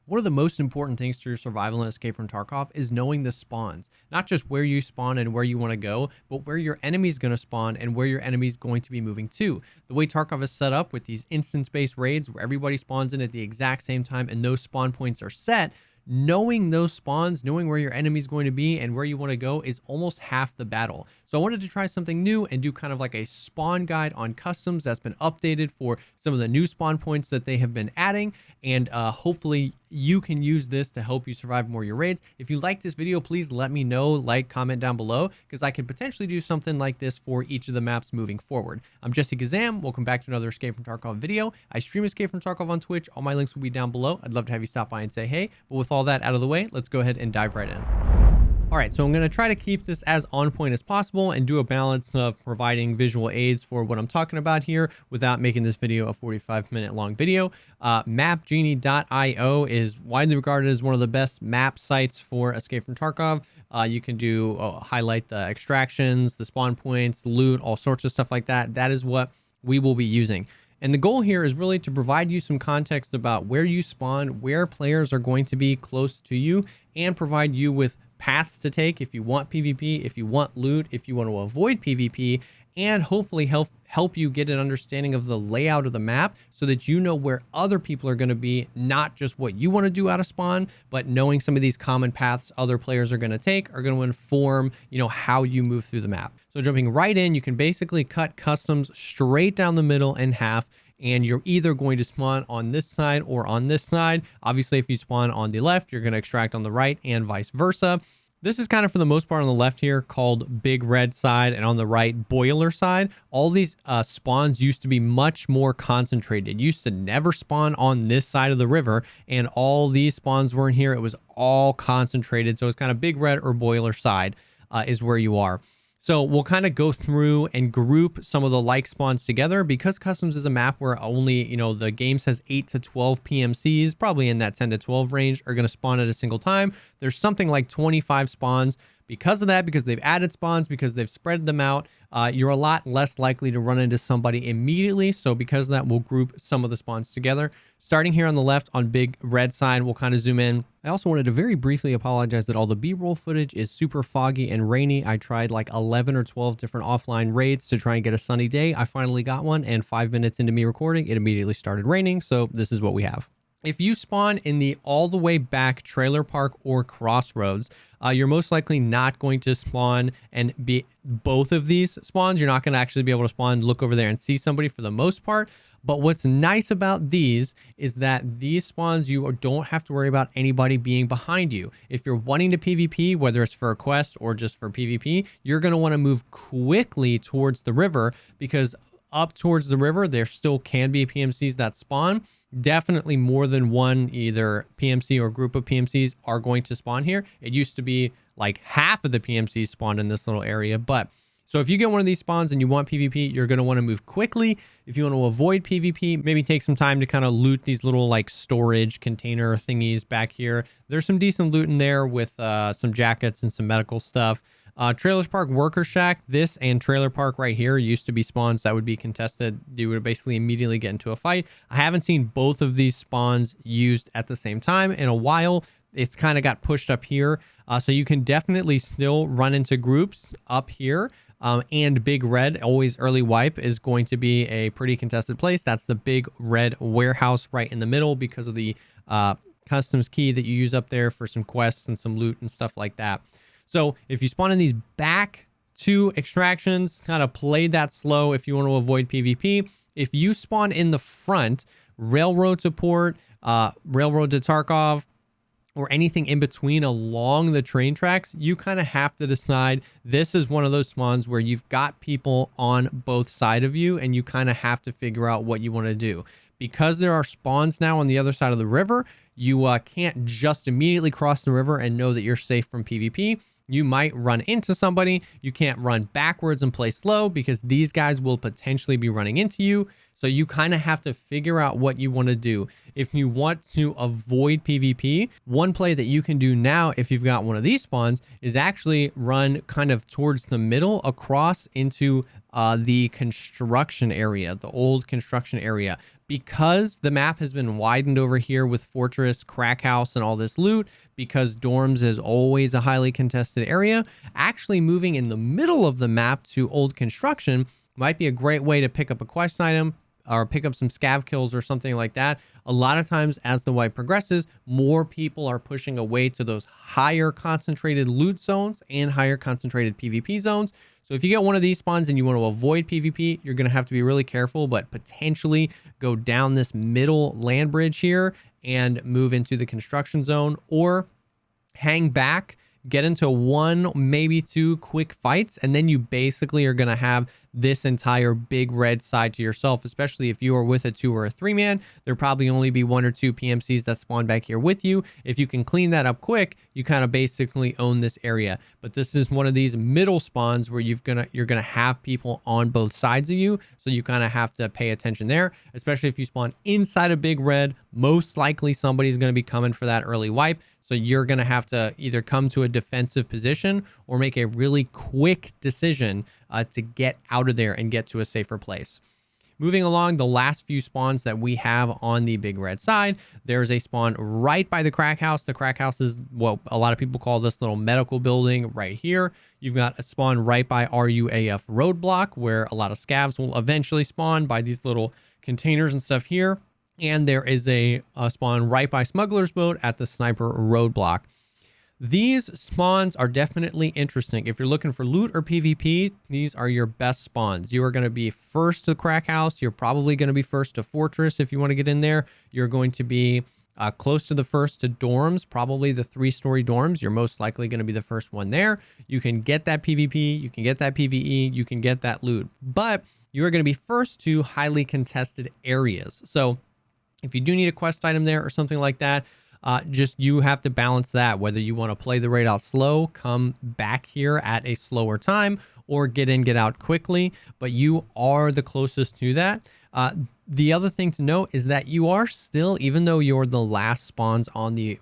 One of the most important things to your survival in Escape from Tarkov is knowing the spawns. Not just where you spawn and where you want to go, but where your enemy's going to spawn and where your enemy's going to be moving to. The way Tarkov is set up with these instance-based raids where everybody spawns in at the exact same time and those spawn points are set, knowing those spawns, knowing where your enemy's going to be and where you want to go is almost half the battle. So I wanted to try something new and do kind of like a spawn guide on customs that's been updated for some of the new spawn points that they have been adding. And hopefully you can use this to help you survive more of your raids. If you like this video, please let me know, like, comment down below, because I could potentially do something like this for each of the maps moving forward. I'm Jessekazam. Welcome back to another Escape from Tarkov video. I stream Escape from Tarkov on Twitch. All my links will be down below. I'd love to have you stop by and say hey. But with all that out of the way, let's go ahead and dive right in. All right, so I'm going to try to keep this as on point as possible and do a balance of providing visual aids for what I'm talking about here without making this video a 45-minute long video. Mapgenie.io is widely regarded as one of the best map sites for Escape from Tarkov. You can do highlight the extractions, the spawn points, loot, all sorts of stuff like that. That is what we will be using. And the goal here is really to provide you some context about where you spawn, where players are going to be close to you, and provide you with paths to take if you want PvP, if you want loot, if you want to avoid PvP, and hopefully help you get an understanding of the layout of the map so that you know where other people are going to be, not just what you want to do out of spawn, but knowing some of these common paths other players are going to take are going to inform, how you move through the map. So jumping right in, you can basically cut customs straight down the middle in half, and you're either going to spawn on this side or on this side. Obviously, if you spawn on the left, you're going to extract on the right and vice versa. This is kind of for the most part on the left here called Big Red side, and on the right, Boiler side. All these spawns used to be much more concentrated. You used to never spawn on this side of the river, and all these spawns weren't here. It was all concentrated. So it's kind of Big Red or Boiler side is where you are. So we'll kind of go through and group some of the like spawns together because Customs is a map where only, the game says 8 to 12 PMCs, probably in that 10 to 12 range, are going to spawn at a single time. There's something like 25 spawns. Because of that, because they've added spawns, because they've spread them out, you're a lot less likely to run into somebody immediately. So because of that, we'll group some of the spawns together. Starting here on the left on Big Red side, we'll kind of zoom in. I also wanted to very briefly apologize that all the B-roll footage is super foggy and rainy. I tried like 11 or 12 different offline raids to try and get a sunny day. I finally got one, and 5 minutes into me recording, it immediately started raining. So this is what we have. If you spawn in the all the way back trailer park or crossroads, you're most likely not going to spawn and be both of these spawns. You're not going to actually be able to spawn, look over there and see somebody for the most part. But what's nice about these is that these spawns, you don't have to worry about anybody being behind you. If you're wanting to PvP, whether it's for a quest or just for PvP, you're going to want to move quickly towards the river, because up towards the river, there still can be PMCs that spawn. Definitely more than one either PMC or group of PMCs are going to spawn here. It used to be like half of the PMCs spawned in this little area. But so if you get one of these spawns and you want PvP, you're going to want to move quickly. If you want to avoid PvP, maybe take some time to kind of loot these little like storage container thingies back here. There's some decent loot in there with some jackets and some medical stuff. Trailer Park Worker Shack, this and Trailer Park right here used to be spawns that would be contested. You would basically immediately get into a fight. I haven't seen both of these spawns used at the same time in a while. It's kind of got pushed up here. So you can definitely still run into groups up here. And Big Red, always early wipe, is going to be a pretty contested place. That's the Big Red warehouse right in the middle because of the customs key that you use up there for some quests and some loot and stuff like that. So if you spawn in these back two extractions, kind of play that slow if you want to avoid PvP. If you spawn in the front, railroad support, railroad to Tarkov, or anything in between along the train tracks, you kind of have to decide. This is one of those spawns where you've got people on both sides of you, and you kind of have to figure out what you want to do. Because there are spawns now on the other side of the river, you can't just immediately cross the river and know that you're safe from PvP. You might run into somebody. You can't run backwards and play slow because these guys will potentially be running into you. So you kind of have to figure out what you want to do. If you want to avoid PvP, one play that you can do now if you've got one of these spawns is actually run kind of towards the middle across into the construction area, the old construction area. Because the map has been widened over here with Fortress, Crack House, and all this loot, because Dorms is always a highly contested area, actually moving in the middle of the map to Old Construction might be a great way to pick up a quest item or pick up some scav kills or something like that. A lot of times as the wipe progresses, more people are pushing away to those higher concentrated loot zones and higher concentrated PvP zones. So if you get one of these spawns and you want to avoid PvP, you're going to have to be really careful, but potentially go down this middle land bridge here and move into the construction zone, or hang back, get into one, maybe two quick fights, and then you basically are going to have this entire big red side to yourself, especially if you are with a 2 or a 3 man. There'll probably only be 1 or 2 PMCs that spawn back here with you. If you can clean that up quick, you kind of basically own this area. But this is one of these middle spawns where you're gonna have people on both sides of you, so you kind of have to pay attention there, especially if you spawn inside a big red. Most likely somebody's going to be coming for that early wipe. So you're going to have to either come to a defensive position or make a really quick decision to get out of there and get to a safer place. Moving along, the last few spawns that we have on the big red side, there's a spawn right by the Crack House. The Crack House is what a lot of people call this little medical building right here. You've got a spawn right by RUAF roadblock, where a lot of scavs will eventually spawn by these little containers and stuff here. And there is a spawn right by Smuggler's Boat at the Sniper roadblock. These spawns are definitely interesting. If you're looking for loot or PvP, these are your best spawns. You are going to be first to Crack House. You're probably going to be first to Fortress if you want to get in there. You're going to be close to the first to Dorms, probably the 3-story Dorms. You're most likely going to be the first one there. You can get that PvP, you can get that PvE, you can get that loot. But you are going to be first to highly contested areas. So if you do need a quest item there or something like that, just you have to balance that, whether you want to play the raid out slow, come back here at a slower time, or get in, get out quickly. But you are the closest to that. The other thing to note is that you are still, even though you're the last spawns on the,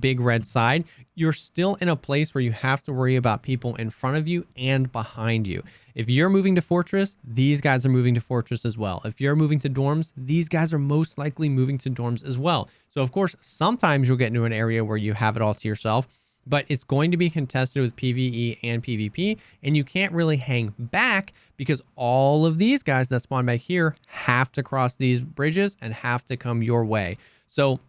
big red side, you're still in a place where you have to worry about people in front of you and behind you. If you're moving to Fortress, these guys are moving to Fortress as well. If you're moving to Dorms, these guys are most likely moving to Dorms as well. So of course, sometimes you'll get into an area where you have it all to yourself, but it's going to be contested with PvE and PvP, and you can't really hang back because all of these guys that spawn back here have to cross these bridges and have to come your way. So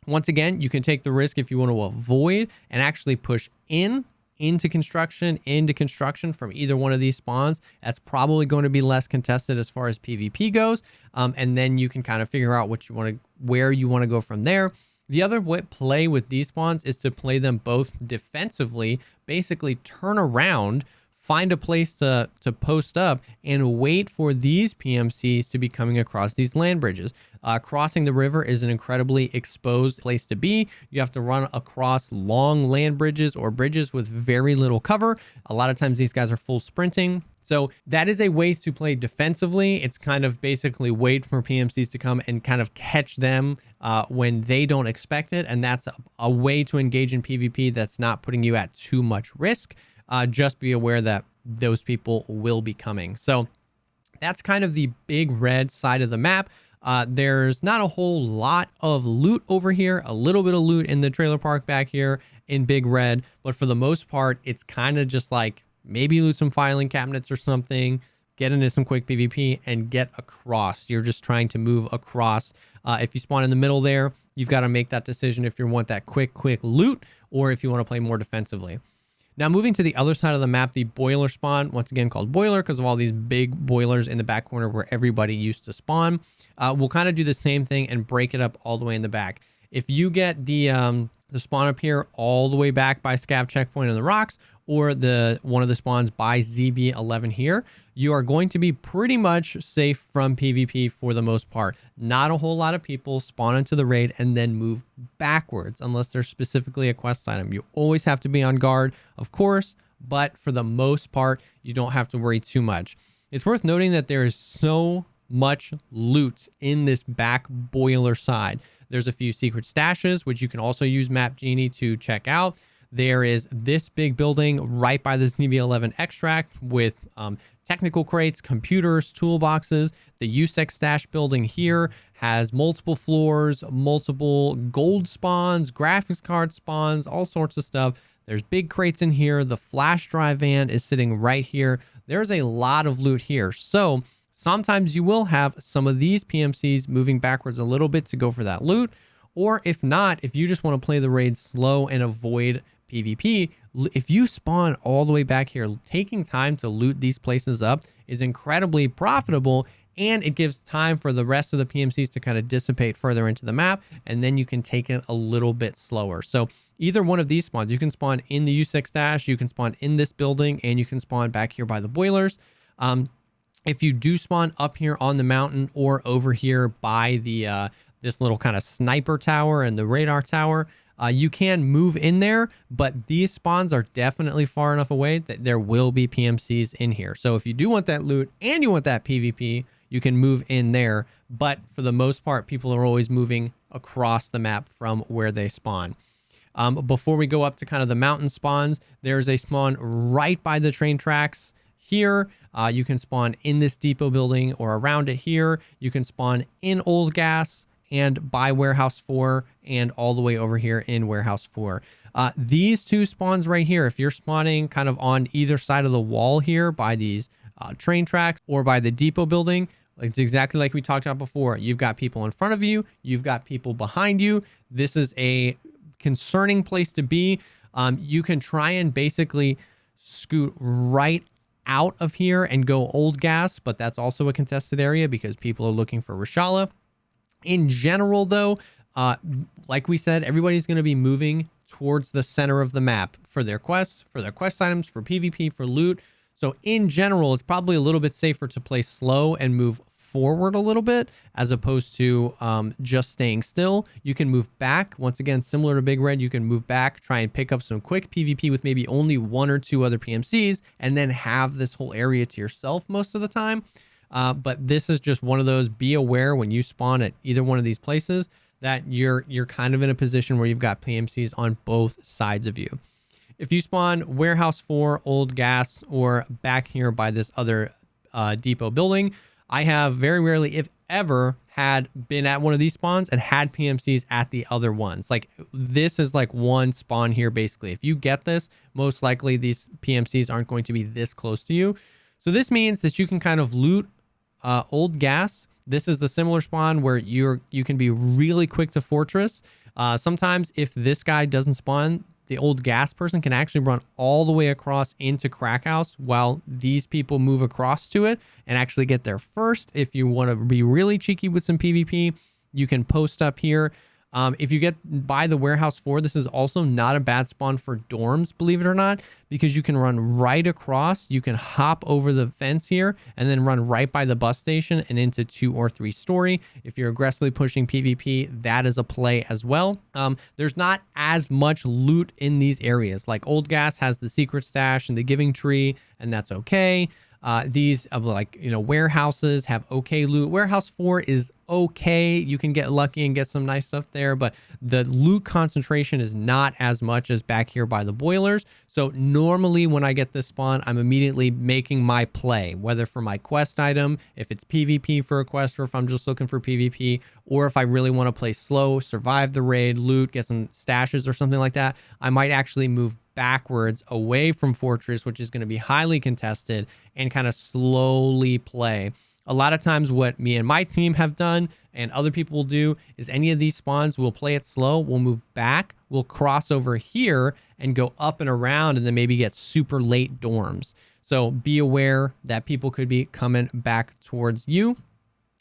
once again, you can take the risk if you want to avoid and actually push into construction from either one of these spawns. That's probably going to be less contested as far as PvP goes. And then you can kind of figure out where you want to go from there. The other play with these spawns is to play them both defensively, basically turn around, find a place to post up, and wait for these PMCs to be coming across these land bridges. Crossing the river is an incredibly exposed place to be. You have to run across long land bridges or bridges with very little cover. A lot of times these guys are full sprinting. So that is a way to play defensively. It's kind of basically wait for PMCs to come and kind of catch them when they don't expect it. And that's a way to engage in PvP that's not putting you at too much risk. Just be aware that those people will be coming. So that's kind of the big red side of the map. There's not a whole lot of loot over here, a little bit of loot in the trailer park back here in Big Red, but for the most part, it's kind of just like maybe loot some filing cabinets or something, get into some quick PvP and get across. You're just trying to move across. If you spawn in the middle there, you've got to make that decision if you want that quick loot or if you want to play more defensively. Now moving to the other side of the map, the boiler spawn, once again called boiler because of all these big boilers in the back corner where everybody used to spawn. We'll kind of do the same thing and break it up all the way in the back. If you get the spawn up here all the way back by scav checkpoint in the rocks, or one of the spawns by ZB11 here, you are going to be pretty much safe from PvP for the most part. Not a whole lot of people spawn into the raid and then move backwards unless there's specifically a quest item. You always have to be on guard, of course, but for the most part, you don't have to worry too much. It's worth noting that there is so much loot in this back boiler side. There's a few secret stashes, which you can also use Map Genie to check out. There is this big building right by the ZB11 extract with technical crates, computers, toolboxes. The USEC stash building here has multiple floors, multiple gold spawns, graphics card spawns, all sorts of stuff. There's big crates in here. The flash drive van is sitting right here. There's a lot of loot here. So sometimes you will have some of these PMCs moving backwards a little bit to go for that loot. Or if not, if you just want to play the raid slow and avoid PvP, if you spawn all the way back here, taking time to loot these places up is incredibly profitable, and it gives time for the rest of the PMCs to kind of dissipate further into the map, and then you can take it a little bit slower. So either one of these spawns, you can spawn in the USEC stash, you can spawn in this building, and you can spawn back here by the boilers. If you do spawn up here on the mountain or over here by the this little kind of sniper tower and the radar tower, you can move in there, but these spawns are definitely far enough away that there will be PMCs in here. So if you do want that loot and you want that PvP, you can move in there. But for the most part, people are always moving across the map from where they spawn. Before we go up to kind of the mountain spawns, there's a spawn right by the train tracks here. You can spawn in this depot building or around it here. You can spawn in Old Gas and by Warehouse 4 and all the way over here in Warehouse 4. These two spawns right here, if you're spawning kind of on either side of the wall here by these train tracks or by the depot building, it's exactly like we talked about before. You've got people in front of you, you've got people behind you. This is a concerning place to be. You can try and basically scoot right out of here and go Old Gas, but that's also a contested area because people are looking for Reshala. In general, though, like we said, everybody's going to be moving towards the center of the map for their quests, for their quest items, for PvP, for loot. So in general, it's probably a little bit safer to play slow and move forward a little bit as opposed to just staying still. You can move back. Once again, similar to Big Red, you can move back, try and pick up some quick PvP with maybe only one or two other PMCs, and then have this whole area to yourself most of the time. But this is just one of those, be aware when you spawn at either one of these places that you're kind of in a position where you've got PMCs on both sides of you. If you spawn Warehouse 4, Old Gas, or back here by this other depot building, I have very rarely, if ever, had been at one of these spawns and had PMCs at the other ones. Like, this is like one spawn here, basically. If you get this, most likely these PMCs aren't going to be this close to you. So this means that you can kind of loot Old Gas. This is the similar spawn where you can be really quick to Fortress. Sometimes if this guy doesn't spawn, the Old Gas person can actually run all the way across into Crack House while these people move across to it and actually get there first. If you want to be really cheeky with some PvP, you can post up here. If you get by the Warehouse 4, this is also not a bad spawn for dorms, believe it or not, because you can run right across. You can hop over the fence here and then run right by the bus station and into 2 or 3 story. If you're aggressively pushing PvP, that is a play as well. There's not as much loot in these areas. Like Old Gas has the secret stash and the giving tree, and that's okay. These warehouses have okay loot. Warehouse 4 is okay. You can get lucky and get some nice stuff there, but the loot concentration is not as much as back here by the boilers. So normally when I get this spawn, I'm immediately making my play, whether for my quest item, if it's PvP for a quest, or if I'm just looking for PvP, or if I really want to play slow, survive the raid, loot, get some stashes or something like that, I might actually move backwards away from Fortress, which is going to be highly contested, and kind of slowly play. A lot of times what me and my team have done and other people will do is any of these spawns, we'll play it slow, we'll move back, we'll cross over here and go up and around and then maybe get super late dorms. So be aware that people could be coming back towards you.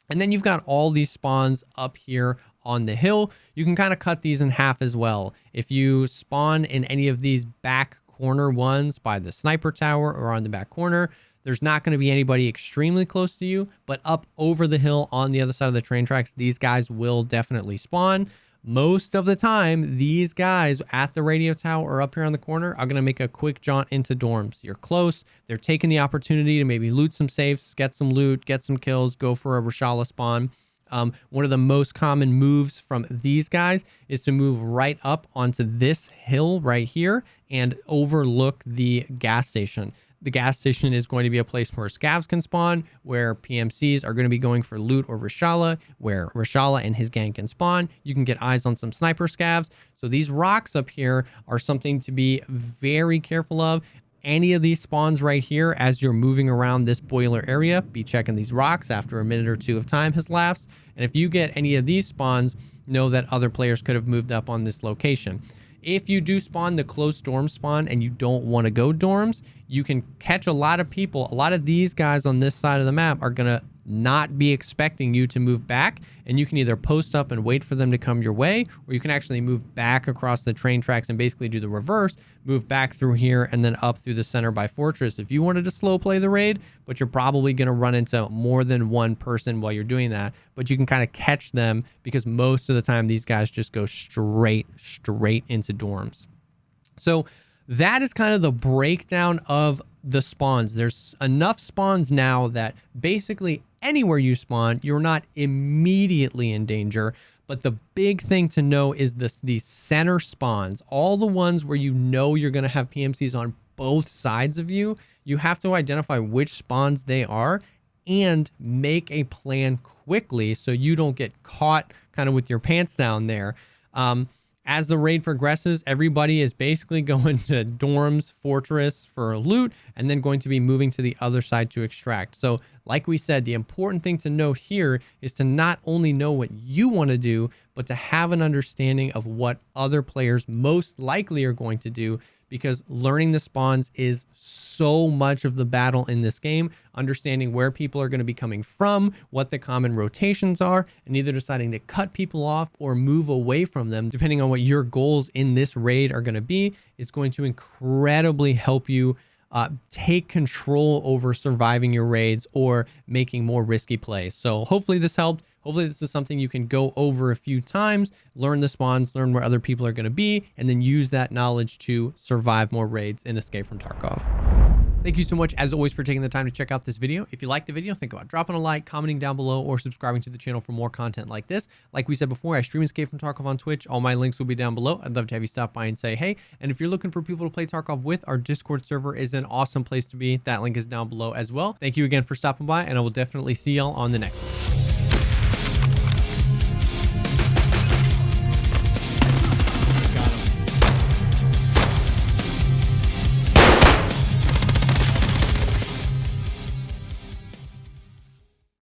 And then you've got all these spawns up here on the hill. You can kind of cut these in half as well. If you spawn in any of these back corner ones by the sniper tower or on the back corner, there's not going to be anybody extremely close to you, but up over the hill on the other side of the train tracks, these guys will definitely spawn. Most of the time, these guys at the radio tower or up here on the corner are going to make a quick jaunt into dorms. You're close. They're taking the opportunity to maybe loot some safes, get some loot, get some kills, go for a Reshala spawn. One of the most common moves from these guys is to move right up onto this hill right here and overlook the gas station. The gas station is going to be a place where scavs can spawn, where PMCs are going to be going for loot or Reshala, where Reshala and his gang can spawn. You can get eyes on some sniper scavs. So these rocks up here are something to be very careful of. Any of these spawns right here, as you're moving around this boiler area, be checking these rocks after a minute or two of time has lapsed. And if you get any of these spawns, know that other players could have moved up on this location. If you do spawn the close dorm spawn and you don't want to go dorms, you can catch a lot of people. A lot of these guys on this side of the map are going to not be expecting you to move back, and you can either post up and wait for them to come your way, or you can actually move back across the train tracks and basically do the reverse, move back through here and then up through the center by fortress if you wanted to slow play the raid. But you're probably going to run into more than one person while you're doing that, but you can kind of catch them because most of the time these guys just go straight into dorms. So that is kind of the breakdown of the spawns. There's enough spawns now that basically anywhere you spawn, you're not immediately in danger. But the big thing to know is these center spawns, all the ones where you know you're going to have PMCs on both sides of you. You have to identify which spawns they are and make a plan quickly so you don't get caught kind of with your pants down there. As the raid progresses, everybody is basically going to dorms, fortress for loot, and then going to be moving to the other side to extract. So like we said, the important thing to note here is to not only know what you want to do, but to have an understanding of what other players most likely are going to do, because learning the spawns is so much of the battle in this game. Understanding where people are going to be coming from, what the common rotations are, and either deciding to cut people off or move away from them, depending on what your goals in this raid are going to be, is going to incredibly help you take control over surviving your raids or making more risky plays. So hopefully this helped. Hopefully this is something you can go over a few times, learn the spawns, learn where other people are going to be, and then use that knowledge to survive more raids in Escape from Tarkov. Thank you so much, as always, for taking the time to check out this video. If you liked the video, think about dropping a like, commenting down below, or subscribing to the channel for more content like this. Like we said before, I stream Escape from Tarkov on Twitch. All my links will be down below. I'd love to have you stop by and say hey. And if you're looking for people to play Tarkov with, our Discord server is an awesome place to be. That link is down below as well. Thank you again for stopping by, and I will definitely see y'all on the next one.